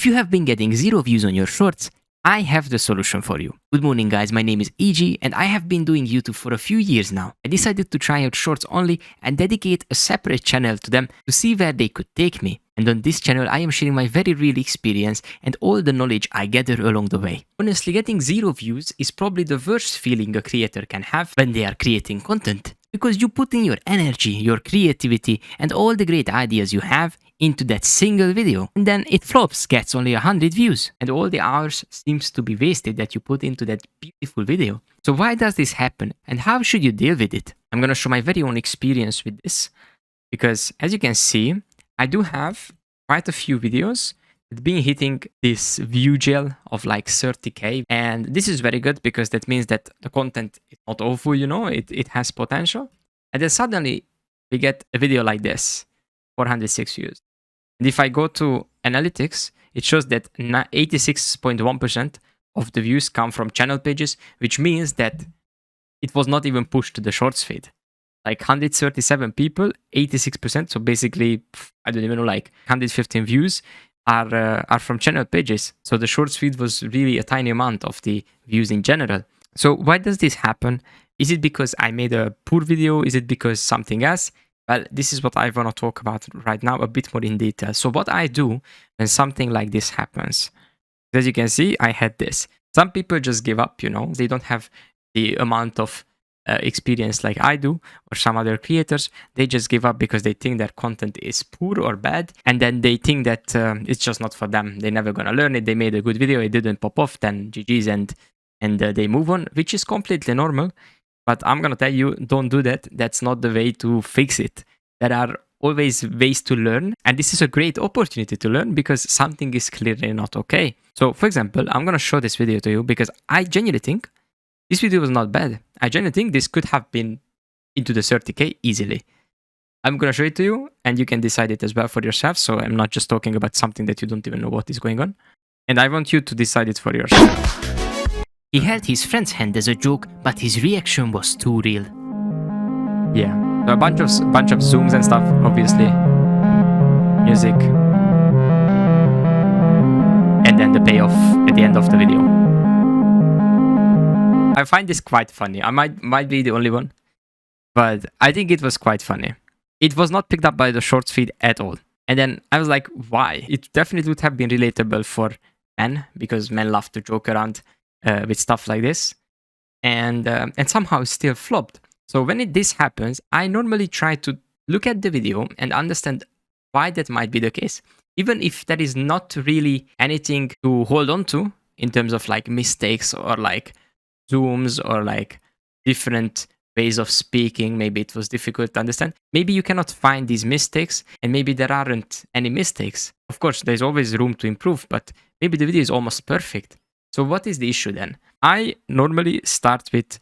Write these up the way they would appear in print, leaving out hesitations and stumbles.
If you have been getting 0 views on your shorts, I have the solution for you. Good morning guys, my name is EG and I have been doing YouTube for a few years now. I decided to try out shorts only and dedicate a separate channel to them to see where they could take me. And on this channel I am sharing my very real experience and all the knowledge I gather along the way. Honestly, getting 0 views is probably the worst feeling a creator can have when they are creating content. Because you put in your energy, your creativity and all the great ideas you have into that single video, and then it flops, gets only 100 views, and all the hours seems to be wasted that you put into that beautiful video. So why does this happen and how should you deal with it? I'm gonna show my very own experience with this, because as you can see, I do have quite a few videos that been hitting this view gel of like 30k, and this is very good because that means that the content is not awful, you know, it has potential. And then suddenly we get a video like this, 406 views. And if I go to analytics, it shows that 86.1% of the views come from channel pages, which means that it was not even pushed to the shorts feed. Like 137 people, 86%. So basically, I don't even know, like 115 views are from channel pages. So the shorts feed was really a tiny amount of the views in general. So why does this happen? Is it because I made a poor video? Is it because something else? Well, this is what I want to talk about right now a bit more in detail. So what I do when something like this happens, as you can see, I had this. Some people just give up, you know, they don't have the amount of experience like I do or some other creators. They just give up because they think their content is poor or bad. And then they think that it's just not for them. They're never going to learn it. They made a good video. It didn't pop off. Then GG's and they move on, which is completely normal. But I'm going to tell you, don't do that. That's not the way to fix it. There are always ways to learn. And this is a great opportunity to learn because something is clearly not okay. So for example, I'm going to show this video to you because I genuinely think this video was not bad. I genuinely think this could have been into the 30k easily. I'm going to show it to you and you can decide it as well for yourself. So I'm not just talking about something that you don't even know what is going on. And I want you to decide it for yourself. He held his friend's hand as a joke, but his reaction was too real. Yeah, so a bunch of zooms and stuff, obviously. Music. And then the payoff at the end of the video. I find this quite funny. I might be the only one, but I think it was quite funny. It was not picked up by the shorts feed at all. And then I was like, why? It definitely would have been relatable for men, because men love to joke around with stuff like this, and somehow it still flopped. So when this happens, I normally try to look at the video and understand why that might be the case, even if there is not really anything to hold on to in terms of like mistakes or like zooms or like different ways of speaking. Maybe it was difficult to understand. Maybe you cannot find these mistakes, and maybe there aren't any mistakes. Of course, there's always room to improve, but maybe the video is almost perfect. So what is the issue then? I normally start with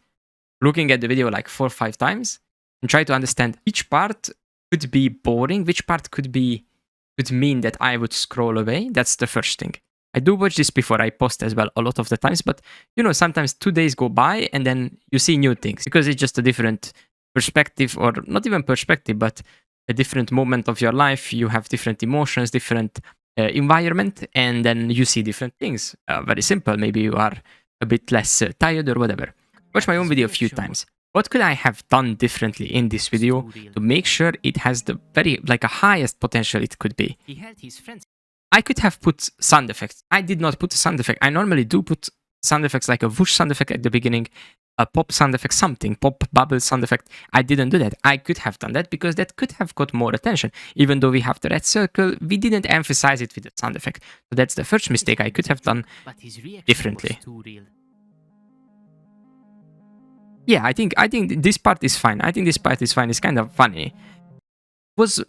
looking at the video like 4 or 5 times and try to understand which part could be boring, which part could mean that I would scroll away. That's the first thing. I do watch this before I post as well a lot of the times, but you know, sometimes 2 days go by and then you see new things because it's just a different perspective, or not even perspective, but a different moment of your life. You have different emotions, different environment, and then you see different things. Very simple. Maybe you are a bit less tired or whatever. Watch my own video a few times. What could I have done differently in this video to make sure it has the highest potential it could be? I could have put sound effects. I did not put a sound effect. I normally do put sound effects, like a whoosh sound effect at the beginning, a pop sound effect, something, pop bubble sound effect. I didn't do that. I could have done that because that could have got more attention. Even though we have the red circle, we didn't emphasize it with the sound effect. So that's the first mistake I could have done differently. Yeah, I think this part is fine. I think this part is fine. It's kind of funny. Was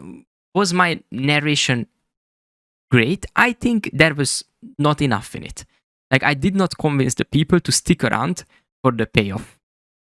my narration great? I think there was not enough in it. Like, I did not convince the people to stick around for the payoff,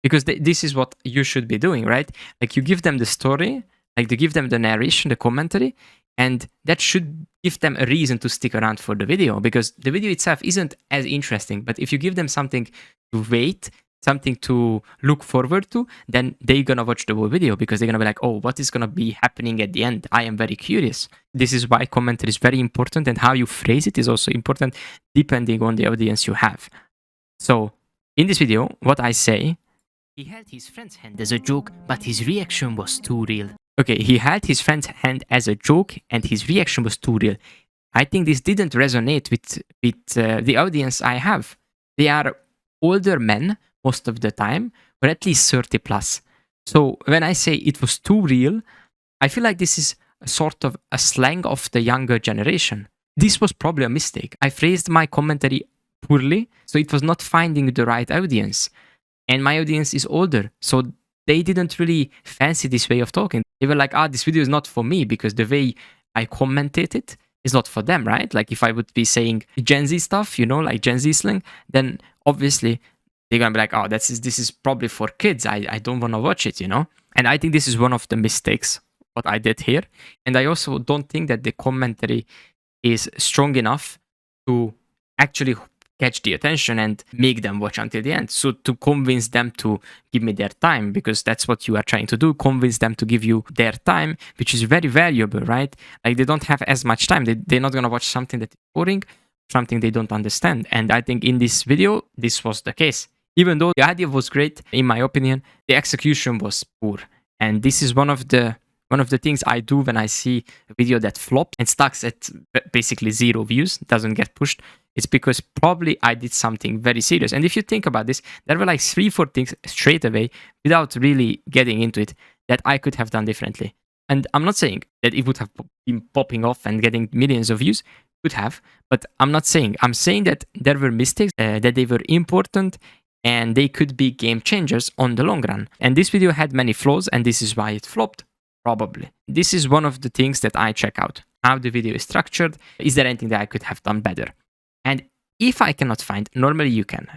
because this is what you should be doing, right? Like, you give them the story, like you give them the narration, the commentary, and that should give them a reason to stick around for the video, because the video itself isn't as interesting. But if you give them something to wait something to look forward to, then they're gonna watch the whole video because they're gonna be like, oh, what is gonna be happening at the end? I am very curious. This is why commentary is very important, and how you phrase it is also important depending on the audience you have. So in this video, what I say, he held his friend's hand as a joke, but his reaction was too real. Okay, he held his friend's hand as a joke and his reaction was too real. I think this didn't resonate with the audience I have. They are older men most of the time, or at least 30 plus. So when I say it was too real, I feel like this is a sort of a slang of the younger generation. This was probably a mistake. I phrased my commentary poorly, so it was not finding the right audience. And my audience is older, so they didn't really fancy this way of talking. They were like, this video is not for me because the way I commented it is not for them, right? Like if I would be saying Gen Z stuff, like Gen Z slang, then obviously they're gonna be like, this is probably for kids. I don't want to watch it, And I think this is one of the mistakes what I did here. And I also don't think that the commentary is strong enough to actually catch the attention and make them watch until the end. So to convince them to give me their time, because that's what you are trying to do, convince them to give you their time, which is very valuable, right? Like they don't have as much time. They're not going to watch something that is boring, something they don't understand. And I think in this video, this was the case. Even though the idea was great, in my opinion, the execution was poor. And this is one of the things I do when I see a video that flops and stuck at basically 0 views, doesn't get pushed. It's because probably I did something very serious. And if you think about this, there were like 3-4 things straight away without really getting into it that I could have done differently. And I'm not saying that it would have been popping off and getting millions of views. Could have, but I'm saying that there were mistakes, that they were important and they could be game changers on the long run. And this video had many flaws and this is why it flopped. Probably. This is one of the things that I check out. How the video is structured. Is there anything that I could have done better? And if I cannot find, normally you can,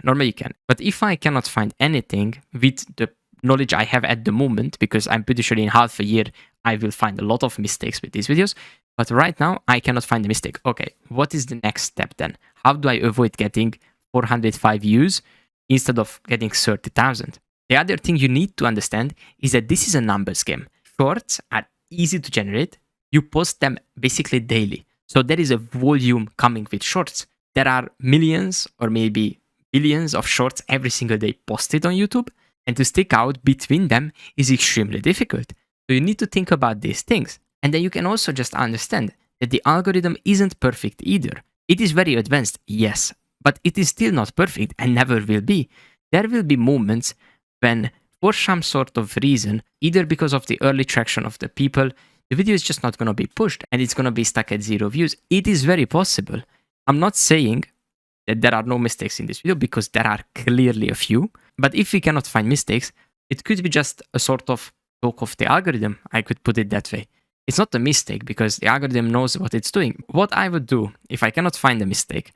but if I cannot find anything with the knowledge I have at the moment, because I'm pretty sure in half a year, I will find a lot of mistakes with these videos, but right now I cannot find a mistake. Okay, what is the next step then? How do I avoid getting 405 views instead of getting 30,000? The other thing you need to understand is that this is a numbers game. Shorts are easy to generate. You post them basically daily. So there is a volume coming with shorts. There are millions or maybe billions of shorts every single day posted on YouTube, and to stick out between them is extremely difficult. So you need to think about these things. And then you can also just understand that the algorithm isn't perfect either. It is very advanced, yes, but it is still not perfect and never will be. There will be moments when, for some sort of reason, either because of the early traction of the people, the video is just not going to be pushed and it's going to be stuck at 0 views. It is very possible. I'm not saying that there are no mistakes in this video because there are clearly a few, but if we cannot find mistakes, it could be just a sort of talk of the algorithm. I could put it that way. It's not a mistake because the algorithm knows what it's doing. What I would do if I cannot find a mistake,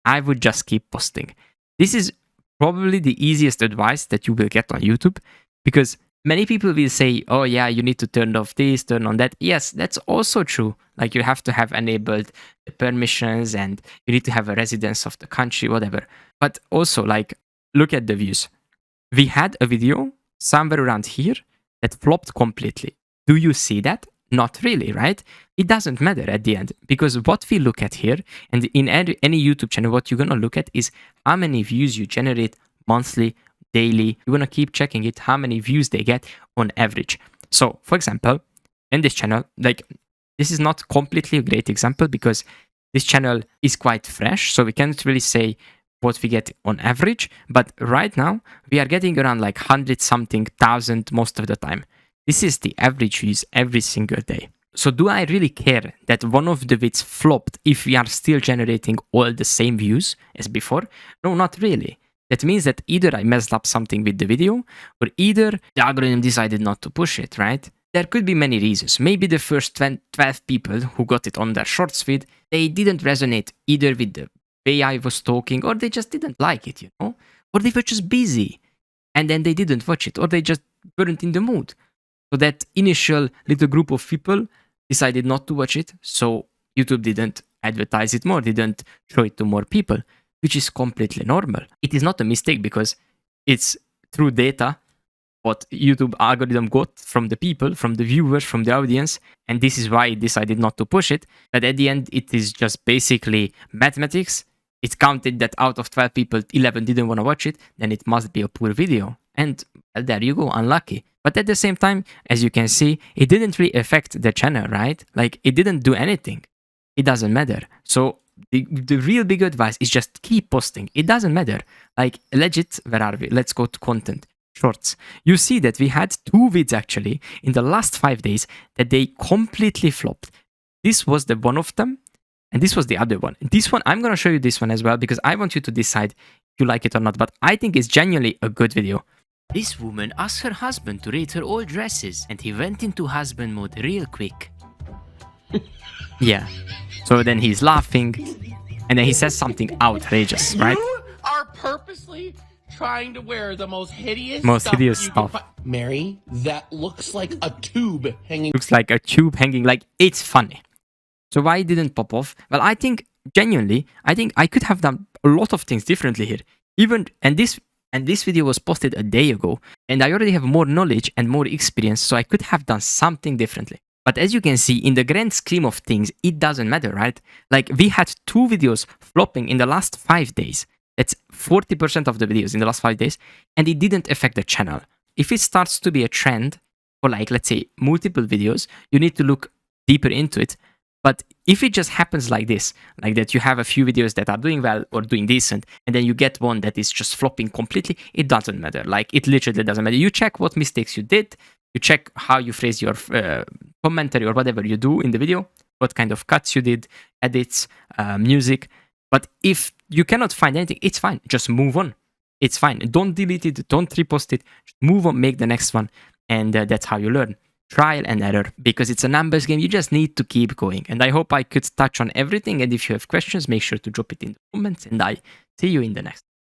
I would just keep posting. This is probably the easiest advice that you will get on YouTube, because many people will say, oh yeah, you need to turn off this, turn on that. Yes, that's also true. Like you have to have enabled the permissions and you need to have a residence of the country, whatever. But also, like, look at the views. We had a video somewhere around here that flopped completely. Do you see that? Not really, right? It doesn't matter at the end, because what we look at here, and in any YouTube channel, what you're going to look at is how many views you generate monthly, daily. You're going to keep checking it, how many views they get on average. So, for example, in this channel, like, this is not completely a great example because this channel is quite fresh, so we can't really say what we get on average. But right now, we are getting around like 100-something thousand most of the time. This is the average views every single day. So do I really care that one of the vids flopped if we are still generating all the same views as before? No, not really. That means that either I messed up something with the video, or either the algorithm decided not to push it, right? There could be many reasons. Maybe the first 12 people who got it on their shorts feed, they didn't resonate either with the way I was talking, or they just didn't like it, or they were just busy and then they didn't watch it, or they just weren't in the mood. So that initial little group of people decided not to watch it, so YouTube didn't advertise it more, didn't show it to more people, which is completely normal. It is not a mistake because it's through data what YouTube algorithm got from the people, from the viewers, from the audience, and this is why it decided not to push it. But at the end, it is just basically mathematics. It counted that out of 12 people, 11 didn't want to watch it, then it must be a poor video. And well, there you go, unlucky. But at the same time, as you can see, it didn't really affect the channel, right? Like, it didn't do anything. It doesn't matter. So the real big advice is just keep posting. It doesn't matter. Like, legit, where are we? Let's go to content. Shorts. You see that we had 2 vids actually in the last 5 days that they completely flopped. This was the one of them, and this was the other one. This one, I'm going to show you this one as well because I want you to decide if you like it or not, but I think it's genuinely a good video. This woman asked her husband to rate her old dresses, and he went into husband mode real quick. Yeah. So then he's laughing, and then he says something outrageous, right? You are purposely trying to wear the most hideous stuff. Mary, that looks like a tube hanging. Looks like a tube hanging, like it's funny. So why it didn't pop off? Well, I think genuinely, I think I could have done a lot of things differently here. And this video was posted a day ago, and I already have more knowledge and more experience, so I could have done something differently. But as you can see, in the grand scheme of things, it doesn't matter, right? Like, we had 2 videos flopping in the last 5 days. That's 40% of the videos in the last 5 days, and it didn't affect the channel. If it starts to be a trend for, like, let's say, multiple videos, you need to look deeper into it. But if it just happens like this, like that you have a few videos that are doing well or doing decent, and then you get one that is just flopping completely, it doesn't matter. Like, it literally doesn't matter. You check what mistakes you did, you check how you phrase your commentary or whatever you do in the video, what kind of cuts you did, edits, music. But if you cannot find anything, it's fine. Just move on. It's fine. Don't delete it. Don't repost it. Just move on, make the next one. And that's how you learn. Trial and error. Because it's a numbers game, you just need to keep going. And I hope I could touch on everything. And if you have questions, make sure to drop it in the comments. And I see you in the next.